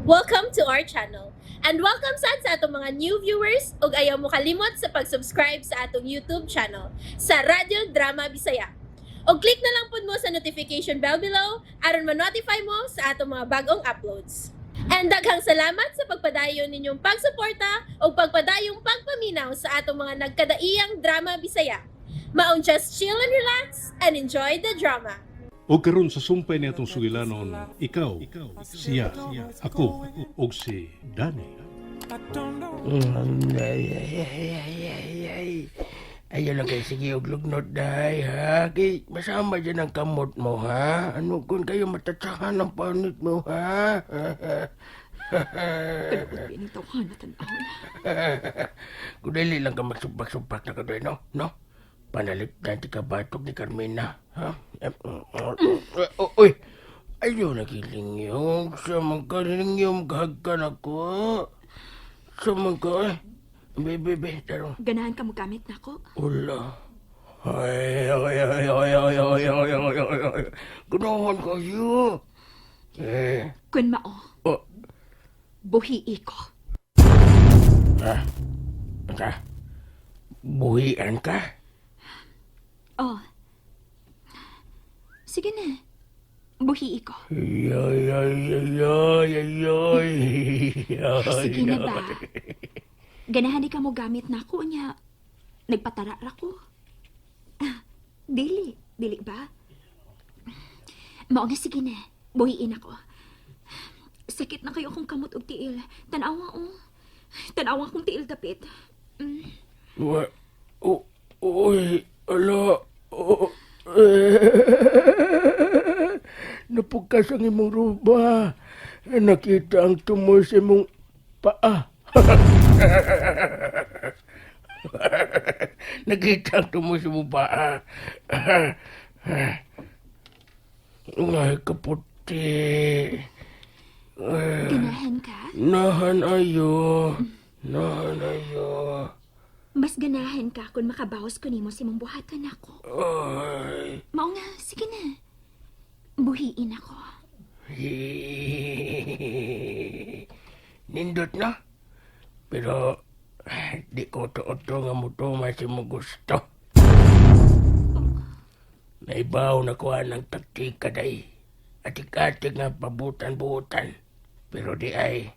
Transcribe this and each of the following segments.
Welcome to our channel. And welcome sa atong mga new viewers ug ayaw mo kalimot sa pag-subscribe sa atong YouTube channel sa Radio Drama Bisaya. O click na lang pud mo sa notification bell below aron ma-notify mo sa atong mga bagong uploads. And daghang salamat sa pagpadayon ninyong pagsuporta o pagpadayong pagpaminaw sa atong mga nagkadaiyang Drama Bisaya. Maong just chill and relax and enjoy the drama. O karon sa sumpay ni atong sugilanon, ikaw, siya, ako, o si Danny. Ayaw lang kayo, sige, uglugnot dahi, ha? Kay, masama dyan ang kamot mo, ha? Ano kung kayo matatsakan ng panit mo, ha? Pinitawahan na tanaw na. Kung dali lang ka magsumpak-sumpak na kadoy, no? No? Panalit dati ka batok ni Carmina, ha? Uy! Ayaw nagilingyong. Sa mga lingyong kahagkan ako. Sa mga... Bebe, tarong. Ganahan ka mo gamit na ako. Wala. Ay. Ganahan kayo. Kun mao, Oh, buhii ko. ha? Ata? Buhian ka? Oh. Sige na. Buhii ko. Sige na ba? Ganahan di ka mo gamit na ako niya. Nagpatara ko. Dili ba? Mao nga sige na. Buhiin ako. Sakit na kayo akong kamot og tiil. Tanawa Tanawa kong tiil tapit. Uy, ala. Napukas ang imong ruba. Nakita ang tumoy sa imong paa. Nakita ang tumoy sa imong paa. Ay, kaputi. Ganahan ka? Nahan ayo. Mas ganahan ka kung makabawas ko nimo si mong buhatan ako. Ay. Mao nga, sige na. Buhiin ako. Nindot na. Pero, di ko to-to nga mo to mas mo gusto. Naibaw na kuha ng taktika day. Atik-atik nga pabutan-butan. Pero di ay,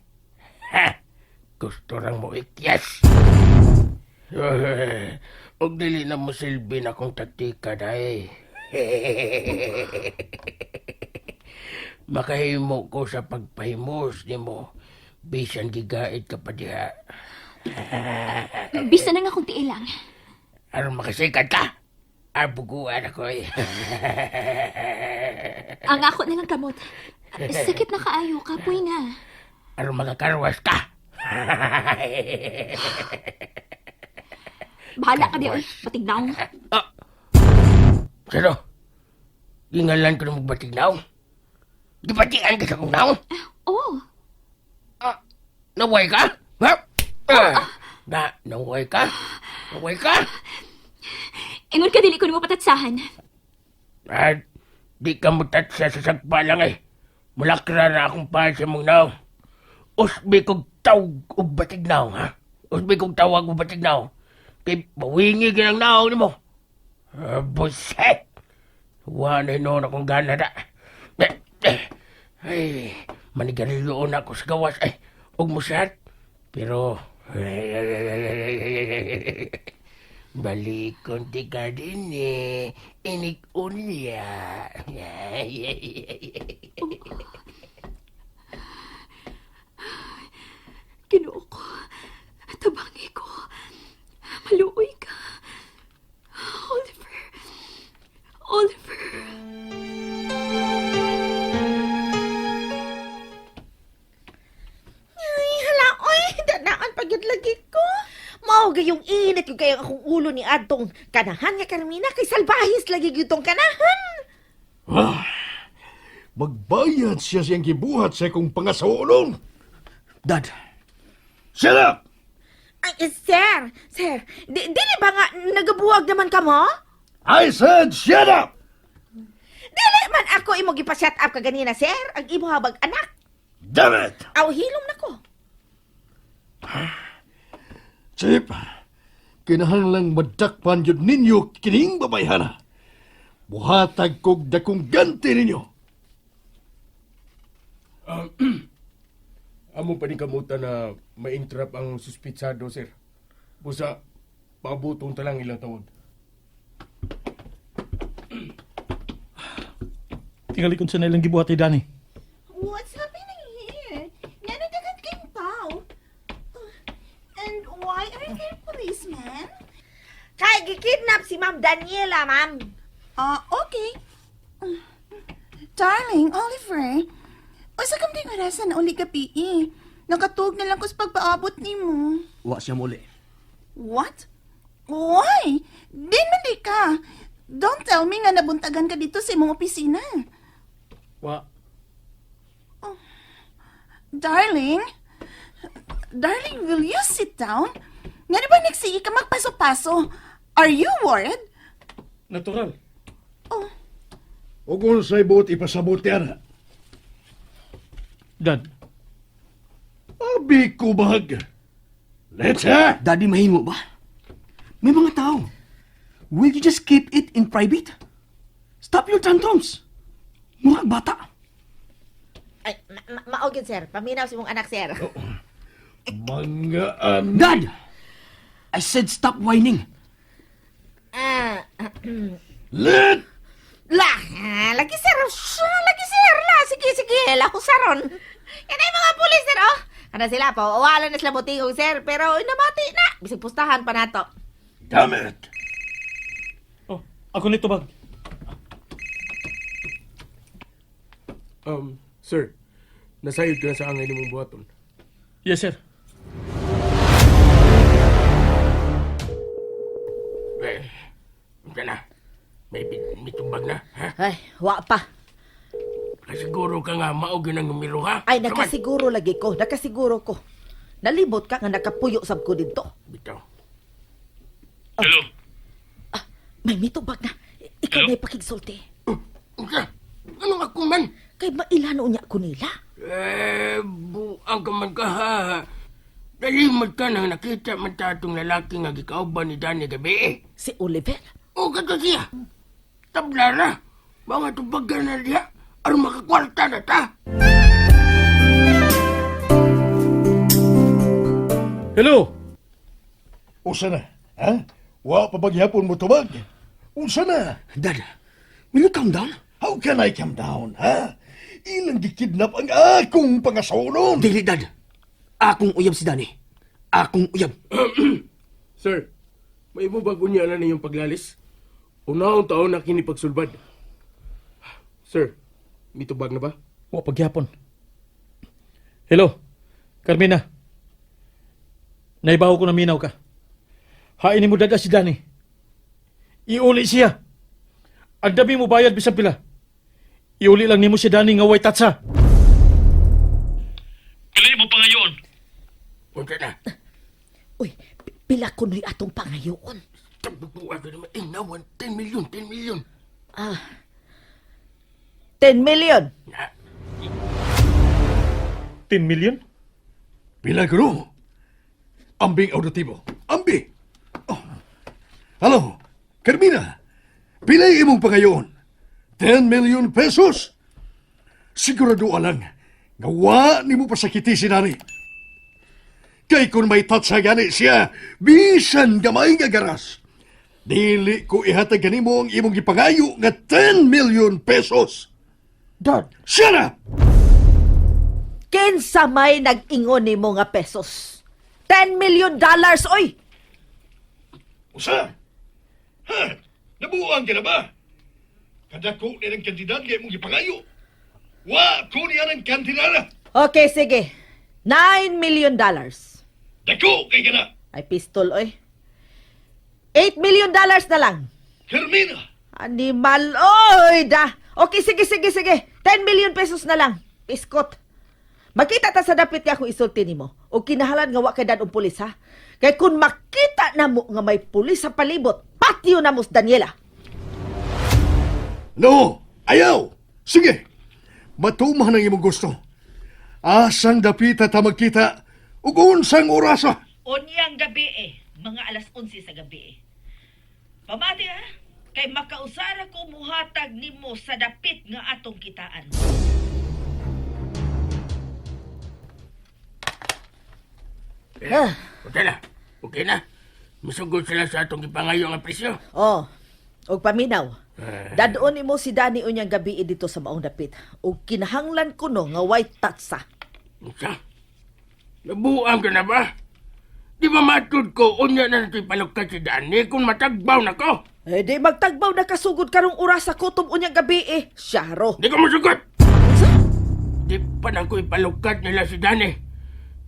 gusto rang mo ikyas. Og dili na mo silbi na kong taktika day. Makahimo ko sa pagpahimos ni mo. Bisan gigait ka pa diha. Bisa na nga kung tiilang. Aron makasikat ka. Arbuguan ako eh. Ang ako na lang kamot. Sakit na kaayo ka, puy na. Aron makakarwas ka. Bahala ka di, oy. Patignaw. Sino? Gingalan ko na magbatignaw. Gibatian ka sa kong naon. Oh, Naway ka? Ha? Naway ka? Naway ka? ingon ka dili ko nimo patatsahan. At di ka mutatsa sa sagpa lang eh. Mulakra na akong pahal sa mong naon. Usbi kong tawag o batignaw, ha? Usbi kong tawag o batignaw. Kay bawingi ka ng naon mo. Buset! Wanay noon akong gana na. Ay, manigarilyoon ako sa gawas. Ay, huwag mo sat. Pero, balikon ti ka din eh. Inik-unya. Ginoo ko. Tabangi ko. Maluoy ka. Oliver. Ay, hala, oy, danaan pagyud lagi ko. Mao gayong init yung kayang akong ulo ni Adtong kanahan nga Carmina kay salbahis lagi gyud tong kanahan. Magbayad siya siyang gibuhat sa akong pangasaulong. Dad, shut up! Ay, sir, dili ba nga nagabuwag naman ka mo? I said, shut up! Dili man ako imo gipa-shut up kaganina, sir, ang imo habag anak. Damn it! Aw, hilom na ko. Chip, kinahanglang madakpan yun ninyo kining babayhana. Buhatag kog dakong ganti ninyo. Amo pa ni kamuta na ma-interrupt ang suspitsado, sir. Busa, paabutong talang ilang tawag. Tingali kung sa nailang gibuhat ni Danny. What's happening here? Nanadagat kayong tao. And why are there policemen? Kay, gikidnap si Ma'am Daniela, ma'am. Okay. Darling, Oliver, usa kam di orasan uli gabi eh. Nakatug na lang ko sa pagpaabot ni mo. Wa siya muli. What? Why? Di man di ka. Don't tell me nga nabuntagan ka dito sa imong opisina. Wa, Darling? Darling, will you sit down? Nga di ba nagsii ka magpaso-paso? Are you worried? natural. O kung sa'y buot ipasabot yan, Dad, abi ko bag. Let's ha! Daddy, mahimo ba? May mga tao. Will you just keep it in private? Stop your tantrums. Murag bata. Ay, maogin, sir. Paminaw si mong anak, sir. Mga Dad! I said stop whining. Ah, Let! lagi, sir. Lagi, sir. Sige. Lahusaron. Yan ay mga pulis, sir, oh. Ano sila po? Wala na sila butingog, sir. Pero namati na. Bisig pustahan pa nato. Damn it! oh, ako nito bag. Sir, nasayod ka na sa angay ni mong buhaton. Yes, sir. Na. May tumbag na, ha? Ay, wa pa. Kasiguro ka nga maog yun ang numero, ha? Ay, nakasiguro lagi ko. Nakasiguro ko. Nalibot ka nga nakapuyo sab ko dito. Bitaw. May mitubag na. Ikaw na'y pakigsulti. Usa, anong ako man? Kay mailano niya ko nila. Buang ka man ka, ha? Nalimod ka nang nakita man tatong lalaki nga gikauban ni Danny gabi, eh. Si Oliver. O kato siya. Tabla na. Mga tubagan na diya. Aron makakwarta na ta. Hello? Usa na, ha? Wa pa bagyapon mo tubag. Usa na. Dad, will you calm down? How can I calm down, ha? Ilang gikidnap ang akong pangasonon. Dili, Dad. Akong uyab si Danny. Akong uyab. Sir, may mo bago niya na niyong paglalis? Unahong taon na kinipagsulbad. Sir, may tubag na ba? Wa pagyapon. Hello, Carmina. Naibaw ko na minaw ka. Hainin mo dada si Danny. Iuli siya. Ang dami mo bayad bisang pila. Iuli lang nimo si Danny nga way tatsa. Pili mo pa ngayon. Punta na. Uy, pila ko ni atong pangayoon. Tabubuan ka naman. Inawan, 10 million, 10 million. 10 million. Na, 10 million? Pilagro. Ambing auditibo. Ambi. Oh. Hello, Carmina. Pilay imong pangayoon. 10 million pesos. Sigurado lang. Gawa ni mo pasakiti si Nani. Kay kung may tatsa gani siya, bisan gamay nga garas. Dili ko ihatag kanimo ang imong gipangayo nga 10 million pesos. Dad, Shut up! Kinsa may nag-ingon nimo nga pesos? $10 million, oy! Usa? Ha? Nabuang ka na ba? Kadako ni ng kandidat nga imong gipangayo. Wa ko niya ng kantinara. Okay, sige. $9 million. Dako kay kana. Ay, pistol, oy. $8 million na lang. Carmina. Animal, oy, da. Okay, sige. 10 million pesos na lang. Piskot. Makita ta sa dapit nga kung isulti nimo. O kinahalan nga wa kay dadong pulis, ha? Kay kung makita na mo nga may pulis sa palibot, patio na mo si Daniela. No, ayaw. Sige. Matumah ng imong gusto. Asang dapita ta magkita ug unsang orasa? Unyang gabi mga alas 11 sa gabi. Pamati kay makausara ko muhatag nimo sa dapit nga atong kitaan. Okay na. Okay na. Masugod sila sa atong ipangayo nga presyo. Oh, og paminaw. Dadon nimo si Dani unyang gabi dito sa maong dapit. Ug kinahanglan ko no nga white tatsa. Unsa? Nabuang ka na ba? Di ba matud ko unya na natin palukad si Dani kung matagbaw na ko? Di magtagbaw na kasugod karong oras sa kutob unyang gabi Syaro. Di ko masugot! Di pa na ko ipalukad nila si Dani.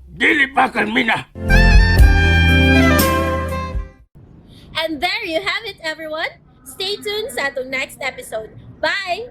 Dili pa, Carmina! And there you have it, everyone. Stay tuned sa atong next episode. Bye!